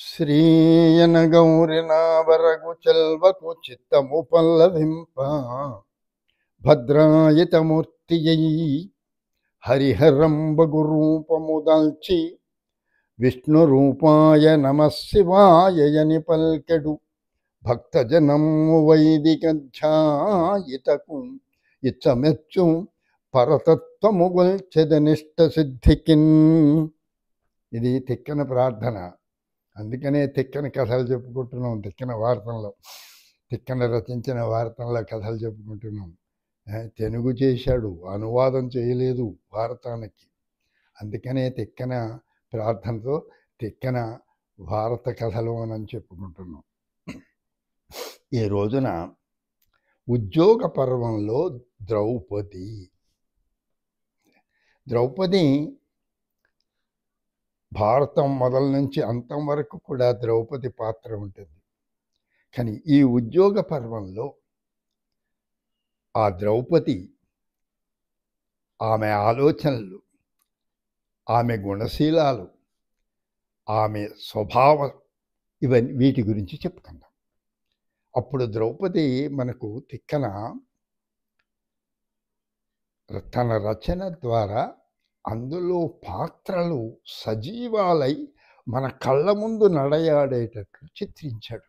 శ్రీయన గౌరినావరగు చెల్వకు చిత్తము పల్లవింప భద్రాయితమూర్తియై హరిహరంబగు రూపము దాల్చి విష్ణు రూపాయ నమశివాయని పల్కెడు భక్తజనము వైదికధ్యాయితకు ఇచ్చమెచ్చు పరతత్వము గొల్చెదనిష్ట సిద్ధికిన్. ఇది తిక్కన ప్రార్థన. అందుకనే తిక్కన కథలు చెప్పుకుంటున్నాం. తిక్కన వార్తంలో, తిక్కన రచించిన వార్తంలో కథలు చెప్పుకుంటున్నాం. తెలుగు చేశాడు, అనువాదం చేయలేదు భారతానికి. అందుకనే తిక్కన ప్రార్థనతో తిక్కన భారత కథలు అని చెప్పుకుంటున్నాం. ఈ రోజున ఉద్యోగ పర్వంలో ద్రౌపది భారతం మొదల నుంచి అంతం వరకు కూడా ద్రౌపది పాత్ర ఉంటుంది. కానీ ఈ ఉద్యోగ పర్వంలో ఆ ద్రౌపది, ఆమె ఆలోచనలు, ఆమె గుణశీలాలు, ఆమె స్వభావం, ఇవన్నీ వీటి గురించి చెప్పుకుందాం. అప్పుడు ద్రౌపది మనకు తిక్కన తన రచన ద్వారా అందులో పాత్రలు సజీవాలై మన కళ్ళ ముందు నడయాడేటట్లు చిత్రించాడు.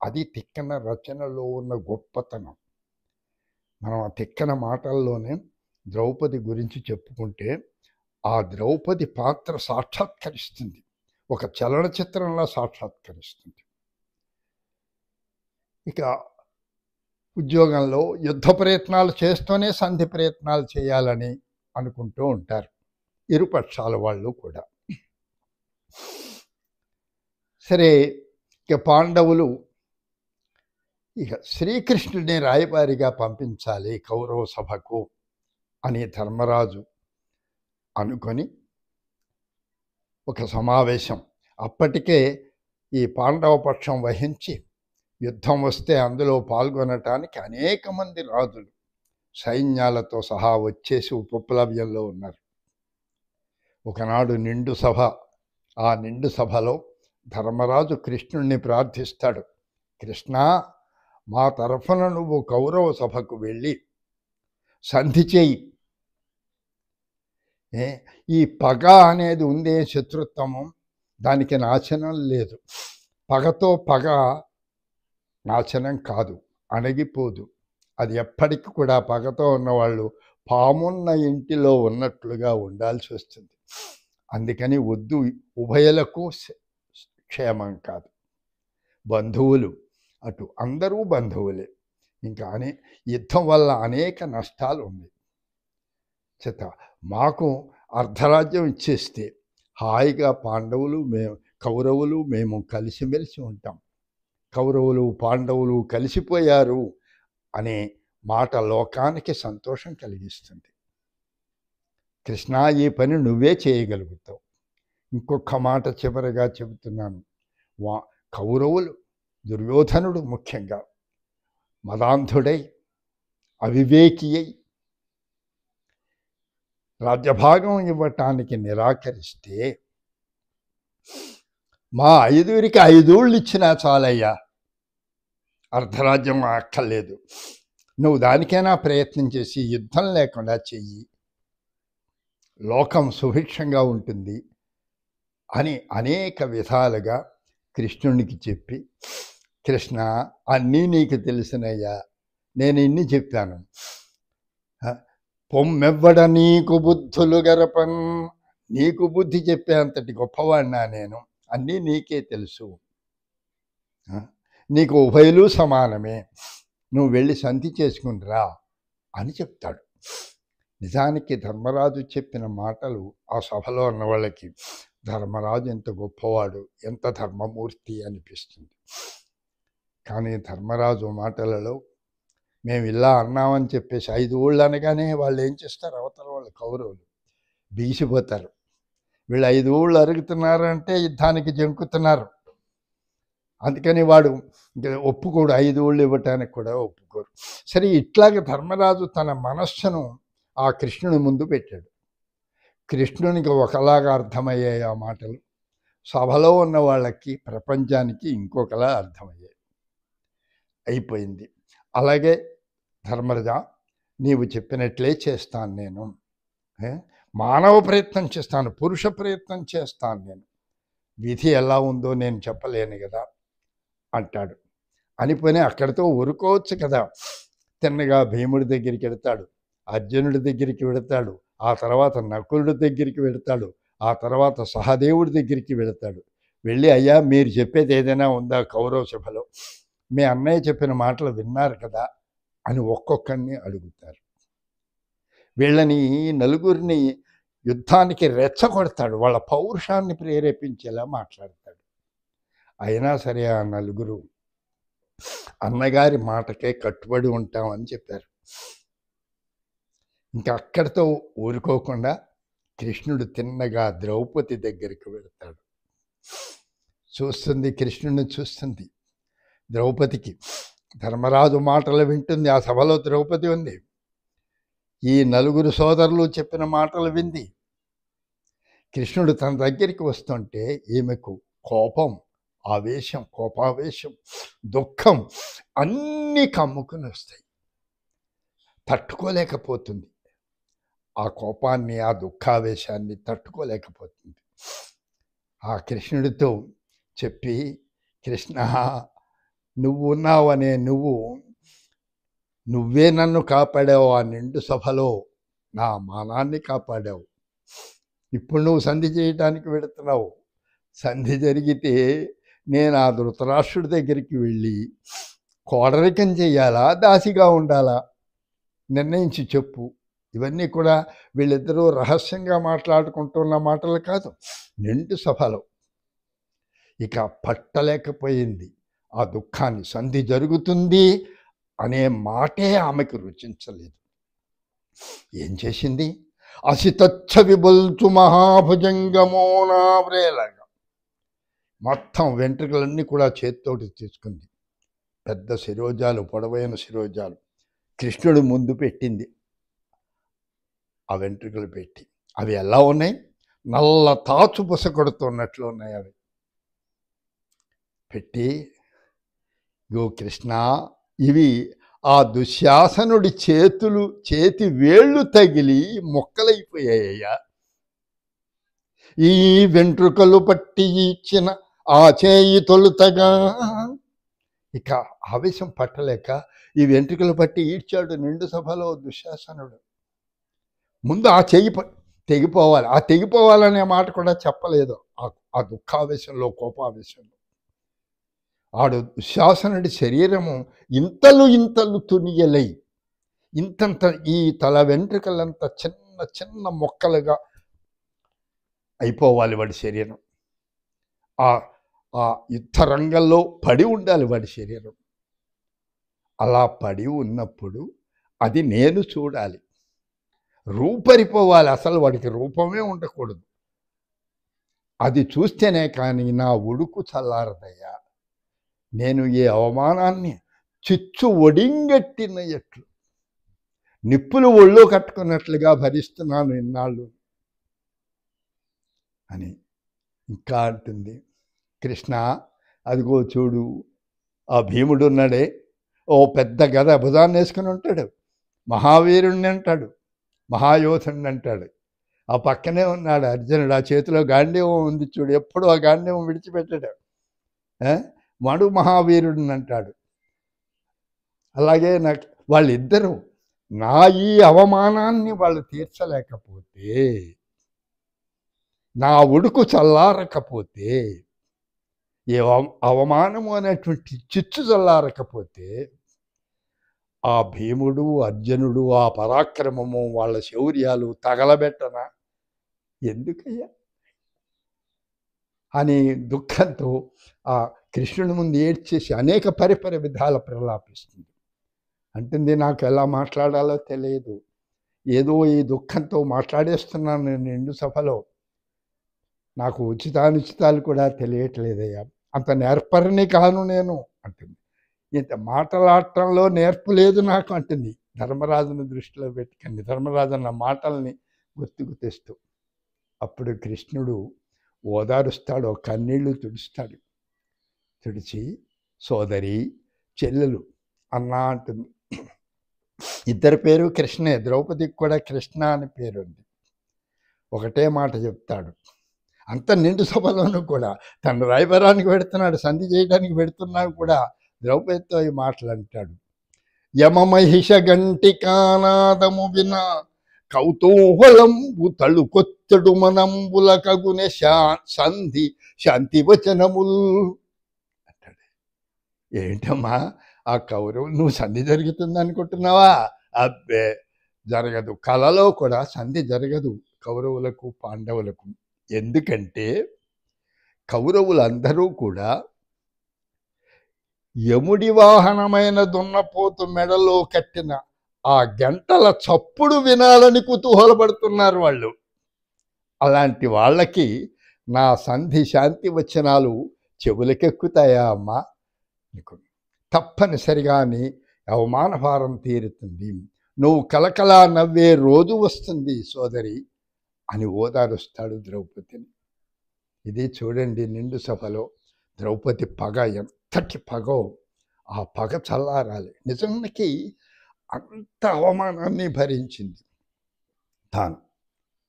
అది తిక్కన రచనలో ఉన్న గొప్పతనం. మనం ఆ తిక్కన మాటల్లోనే ద్రౌపది గురించి చెప్పుకుంటే ఆ ద్రౌపది పాత్ర సాక్షాత్కరిస్తుంది, ఒక చలనచిత్రంలో సాక్షాత్కరిస్తుంది. ఇక ఉద్యోగంలో యుద్ధ ప్రయత్నాలు చేస్తూనే సంధి ప్రయత్నాలు చేయాలని అనుకుంటూ ఉంటారు ఇరుపక్షాల వాళ్ళు కూడా. సరే, ఇక పాండవులు ఇక శ్రీకృష్ణుడిని రాయబారిగా పంపించాలి కౌరవ సభకు అని ధర్మరాజు అనుకొని ఒక సమావేశం, అప్పటికే ఈ పాండవ పక్షం వహించి యుద్ధం వస్తే అందులో పాల్గొనటానికి అనేక మంది రాజులు సైన్యాలతో సహా వచ్చేసి ఉపప్లవ్యంలో ఉన్నారు. ఒకనాడు నిండు సభ. ఆ నిండు సభలో ధర్మరాజు కృష్ణుణ్ణి ప్రార్థిస్తాడు. కృష్ణ, మా తరఫున నువ్వు కౌరవ సభకు వెళ్ళి సంధి చేయి. ఈ పగ అనేది ఉందే, శత్రుత్వము, దానికి నాశనం లేదు. పగతో పగ నాశనం కాదు, అణగిపోదు. అది ఎప్పటికీ కూడా పగతో ఉన్నవాళ్ళు పామున్న ఇంటిలో ఉన్నట్లుగా ఉండాల్సి వస్తుంది. అందుకని వద్దు, ఉభయలకు క్షేమం కాదు. బంధువులు, అటు అందరూ బంధువులే. ఇంకా యుద్ధం వల్ల అనేక నష్టాలు ఉన్నాయి. చేత మాకు అర్ధరాజ్యం ఇచ్చేస్తే హాయిగా పాండవులు కౌరవులు మేము కలిసిమెలిసి ఉంటాం. కౌరవులు పాండవులు కలిసిపోయారు అనే మాట లోకానికి సంతోషం కలిగిస్తుంది. కృష్ణ, ఈ పని నువ్వే చేయగలుగుతావు. ఇంకొక మాట చివరిగా చెబుతున్నాను. కౌరవులు, దుర్యోధనుడు ముఖ్యంగా మదాంధుడై అవివేకి అయి రాజ్యభాగం ఇవ్వటానికి నిరాకరిస్తే మా 5 5 ఇచ్చినా చాలయ్యా, అర్ధరాజ్యం అక్కర్లేదు, నువ్వు దానికైనా ప్రయత్నం చేసి యుద్ధం లేకుండా చెయ్యి, లోకం సుభిక్షంగా ఉంటుంది అని అనేక విధాలుగా కృష్ణునికి చెప్పి, కృష్ణ, అన్నీ నీకు తెలిసినయ్యా, నేను ఇన్ని చెప్పాను, పొమ్మెవ్వడ నీకు బుద్ధులు గరపన్, నీకు బుద్ధి చెప్పేంతటి గొప్పవాడినా నేను, అన్నీ నీకే తెలుసు, నీకు ఉభయలు సమానమే, నువ్వు వెళ్ళి సంధి చేసుకునిరా అని చెప్తాడు. నిజానికి ధర్మరాజు చెప్పిన మాటలు ఆ సభలో ఉన్న వాళ్ళకి ధర్మరాజు ఎంత గొప్పవాడు, ఎంత ధర్మమూర్తి అనిపిస్తుంది. కానీ ధర్మరాజు మాటలలో మేము ఇలా అన్నామని చెప్పేసి 5 ఊళ్ళు అనగానే వాళ్ళు ఏం చేస్తారు, అవతల వాళ్ళు కౌరవులు బీసిపోతారు. వీళ్ళు 5 ఊళ్ళు అరుగుతున్నారంటే యుద్ధానికి జంకుతున్నారు. అందుకని వాడు ఒప్పుకోడు, 5 ఊళ్ళు ఇవ్వటానికి కూడా ఒప్పుకోరు. సరే, ఇట్లాగ ధర్మరాజు తన మనస్సును ఆ కృష్ణుని ముందు పెట్టాడు. కృష్ణునికి ఒకలాగా అర్థమయ్యాయి ఆ మాటలు, సభలో ఉన్న వాళ్ళకి ప్రపంచానికి ఇంకొకలా అర్థమయ్యాయి. అయిపోయింది. అలాగే ధర్మరాజ, నీవు చెప్పినట్లే చేస్తాను నేను. మానవ ప్రయత్నం చేస్తాను, పురుష ప్రయత్నం చేస్తాను నేను. విధి ఎలా ఉందో నేను చెప్పలేను కదా అంటాడు. అనిపోయినా అక్కడితో ఊరుకోవచ్చు కదా. తిన్నగా భీముడి దగ్గరికి వెడతాడు, అర్జునుడి దగ్గరికి వెడతాడు, ఆ తర్వాత నకులుడి దగ్గరికి వెడతాడు, ఆ తర్వాత సహదేవుడి దగ్గరికి వెళతాడు. వెళ్ళి, అయ్యా మీరు చెప్పేది ఏదైనా ఉందా కౌరవ సభలో, మీ అన్నయ్య చెప్పిన మాటలు విన్నారు కదా అని ఒక్కొక్కరిని అడుగుతారు. వీళ్ళని నలుగురిని యుద్ధానికి రెచ్చగొడతాడు, వాళ్ళ పౌరుషాన్ని ప్రేరేపించేలా మాట్లాడతాడు. అయినా సరే ఆ నలుగురు అన్నగారి మాటకే కట్టుబడి ఉంటామని చెప్పారు. ఇంకా అక్కడితో ఊరుకోకుండా కృష్ణుడు తిన్నగా ద్రౌపది దగ్గరికి వెళ్తాడు. చూస్తుంది, కృష్ణుడిని చూస్తుంది ద్రౌపదికి. ధర్మరాజు మాటలు వింటుంది. ఆ సభలో ద్రౌపది ఉంది. ఈ నలుగురు సోదరులు చెప్పిన మాటలు వింది. కృష్ణుడు తన దగ్గరికి వస్తుంటే ఈమెకు కోపం, ఆవేశం, కోపావేశం, దుఃఖం అన్నీ కమ్ముకుని వస్తాయి. తట్టుకోలేకపోతుంది. ఆ కోపాన్ని, ఆ దుఃఖావేశాన్ని తట్టుకోలేకపోతుంది. ఆ కృష్ణుడితో చెప్పి, కృష్ణ, నువ్వు ఉన్నావనే నువ్వే నన్ను కాపాడావు. ఆ నిండు సభలో నా మానాన్ని కాపాడావు. ఇప్పుడు నువ్వు సంధి చేయటానికి వెళుతున్నావు. సంధి జరిగితే నేను ఆ ధృతరాష్ట్రుడి దగ్గరికి వెళ్ళి కోడరికం చెయ్యాలా, దాసిగా ఉండాలా, నిర్ణయించి చెప్పు. ఇవన్నీ కూడా వీళ్ళిద్దరూ రహస్యంగా మాట్లాడుకుంటున్న మాటలు కాదు, నిండు సభలో. ఇక పట్టలేకపోయింది ఆ దుఃఖాన్ని. సంధి జరుగుతుంది అనే మాటే ఆమెకు రుచించలేదు. ఏం చేసింది? అసితచ్చ విబల్చు మహాభుజంగమోనావ్రేలగా మొత్తం వెంట్రుకలన్నీ కూడా చేత్తోటి తీసుకుంది. పెద్ద శిరోజాలు, పొడవైన శిరోజాలు కృష్ణుడు ముందు పెట్టింది. ఆ వెంట్రుకలు పెట్టి, అవి ఎలా ఉన్నాయి? నల్ల తాచు బుస కొడుతున్నట్లు ఉన్నాయి. అవి పెట్టి, గో కృష్ణ, ఇవి ఆ దుశ్శాసనుడి చేతి వేళ్ళు తగిలి మొక్కలైపోయాయ్యా. ఈ వెంట్రుకలు పట్టి ఇచ్చిన ఆ చేయి తొలుతగా. ఇక ఆవేశం పట్టలేక ఈ వెంట్రుకలు పట్టి ఈడ్చాడు నిండు సభలో దుశ్శాసనుడు. ముందు ఆ చెయ్యి తెగిపోవాలి. ఆ తెగిపోవాలనే మాట కూడా చెప్పలేదు. ఆ దుఃఖావేశంలో, కోపావేశంలో ఆడు దుశ్శాసనుడి శరీరము ఇంతలు తునియలై, ఇంతంత ఈ తల వెంట్రుకలంతా చిన్న చిన్న మొక్కలుగా అయిపోవాలి వాడి శరీరం. ఆ యుద్ధ రంగంలో పడి ఉండాలి వాడి శరీరం. అలా పడి ఉన్నప్పుడు అది నేను చూడాలి, రూపరిపోవాలి. అసలు వాడికి రూపమే ఉండకూడదు. అది చూస్తేనే కానీ నా ఉడుకు చల్లారదయ్యా. నేను ఈ అవమానాన్ని చిచ్చు ఒడింగట్టిన ఎట్లు, నిప్పులు ఒళ్ళో కట్టుకున్నట్లుగా భరిస్తున్నాను ఇన్నాళ్ళు అని. ఇంకా అంటుంది, కృష్ణ, అదిగో చూడు, ఆ భీముడు ఉన్నాడే, ఓ పెద్ద గద భుజాన్ని వేసుకుని ఉంటాడు, మహావీరుణ్ణి అంటాడు, మహాయోధుణ్ణి అంటాడు. ఆ పక్కనే ఉన్నాడు అర్జునుడు, ఆ చేతిలో గాంధీవం ఉంది చూడు, ఎప్పుడు ఆ గాంధీవం విడిచిపెట్టాడు. వాడు మహావీరుడిని అంటాడు. అలాగే నాకు వాళ్ళిద్దరూ నా ఈ అవమానాన్ని వాళ్ళు తీర్చలేకపోతే, నా ఉడుకు చల్లారకపోతే, ఏ అవమానము అనేటువంటి చిచ్చు చల్లారకపోతే, ఆ భీముడు, అర్జునుడు, ఆ పరాక్రమము, వాళ్ళ శౌర్యాలు తగలబెట్టనా ఎందుకయ్యా అని దుఃఖంతో ఆ కృష్ణుని ముందు ఏడ్చేసి అనేక పరిపరి విధాల ప్రలాపిస్తుంది. అంటుంది, నాకు ఎలా మాట్లాడాలో తెలియదు, ఏదో ఈ దుఃఖంతో మాట్లాడేస్తున్నాను నేను నిండు సభలో, నాకు ఉచితానుచితాలు కూడా తెలియట్లేదయ్యా, అంత నేర్పరిని కాను నేను అంటుంది. ఇంత మాటలాడటంలో నేర్పు లేదు నాకు అంటుంది. ధర్మరాజుని దృష్టిలో పెట్టుకండి, ధర్మరాజు అన్న మాటల్ని గుర్తుకు తెస్తూ. అప్పుడు కృష్ణుడు ఓదారుస్తాడు, కన్నీళ్లు తుడుస్తాడు. తుడిచి సోదరి, చెల్లెలు అన్న అంటుంది. ఇద్దరి పేరు కృష్ణే. ద్రౌపదికి కూడా కృష్ణ అని పేరు ఉంది. ఒకటే మాట చెప్తాడు. అంత నిండు సభలోనూ కూడా తను రాయబారానికి పెడుతున్నాడు, సంధి చేయడానికి పెడుతున్నా కూడా ద్రౌపదితో ఈ మాటలు అంటాడు. యమమహిష గంటికానాదము విన కౌతూహలంబు తళుకొత్తడు మనంబుల కగునె సంధి శాంతి వచనముల్ అంటాడు. ఏంటమ్మా ఆ కౌరవులు, నువ్వు సంధి జరుగుతుంది అనుకుంటున్నావా? అబ్బే, జరగదు. కలలో కూడా సంధి జరగదు కౌరవులకు పాండవులకు. ఎందుకంటే కౌరవులందరూ కూడా యముడి వాహనమైన దున్నపోతు మెడలో కట్టిన ఆ గంటల చప్పుడు వినాలని కుతూహలపడుతున్నారు వాళ్ళు. అలాంటి వాళ్ళకి నా సంధి శాంతి వచనాలు చెవులకెక్కుతాయా అమ్మా? నీకు తప్పనిసరిగా నీ అవమాన భారం తీరుతుంది, నువ్వు కలకలా నవ్వే రోజు వస్తుంది సోదరి అని ఓదారుస్తాడు ద్రౌపదిని. ఇది చూడండి, నిండు సభలో ద్రౌపది పగ ఎంతటి పగో. ఆ పగ చల్లారాలి. నిజానికి అంత అవమానాన్ని భరించింది తాను.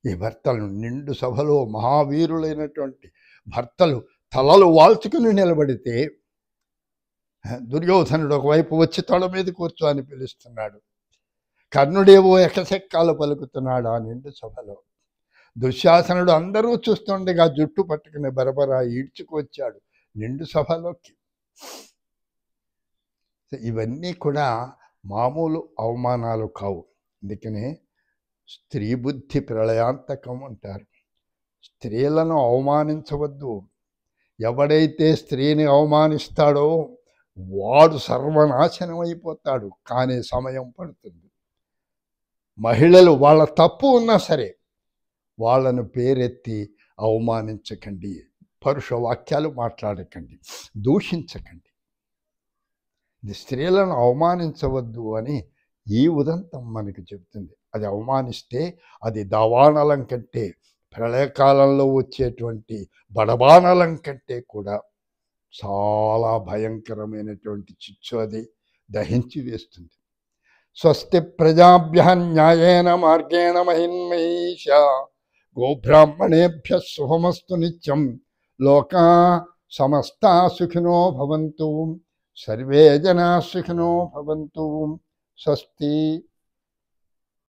ఈ భర్తలను, నిండు సభలో మహావీరులైనటువంటి భర్తలు తలలు వాల్చుకుని నిలబడితే దుర్యోధనుడు ఒకవైపు వచ్చి తొడ మీద కూర్చో అని పిలుస్తున్నాడు. కర్ణుడేవో ఎకశెక్కాలు పలుకుతున్నాడు ఆ నిండు సభలో. దుశ్శాసనుడు అందరూ చూస్తుండగా జుట్టు పట్టుకుని బరబరా ఈడ్చుకొచ్చాడు నిండు సభలోకి. ఇవన్నీ కూడా మామూలు అవమానాలు కావు. అందుకనే స్త్రీ బుద్ధి ప్రళయాంతకం అంటారు. స్త్రీలను అవమానించవద్దు. ఎవడైతే స్త్రీని అవమానిస్తాడో వాడు సర్వనాశనం అయిపోతాడు. కానీ సమయం పడుతుంది. మహిళలు వాళ్ళ తప్పు ఉన్నా సరే వాళ్ళను పేరెత్తి అవమానించకండి, పరుష వాక్యాలు మాట్లాడకండి, దూషించకండి. ఇది స్త్రీలను అవమానించవద్దు అని ఈ ఉదంతం మనకు చెబుతుంది. అది అవమానిస్తే అది దావానలం కంటే, ప్రళయకాలంలో వచ్చేటువంటి బడబానలం కంటే కూడా చాలా భయంకరమైనటువంటి చిచ్చు అది దహించి వేస్తుంది. స్వస్తి ప్రజాభ్యః న్యాయేన మార్గేణ మహిన్మహీష గోబ్రాహ్మణేభ్యః శుభమస్తు నిత్యం. లోకా సమస్తా సుఖినో భవంతు. సర్వే జనా సుఖినో భవంతు. స్వస్తి.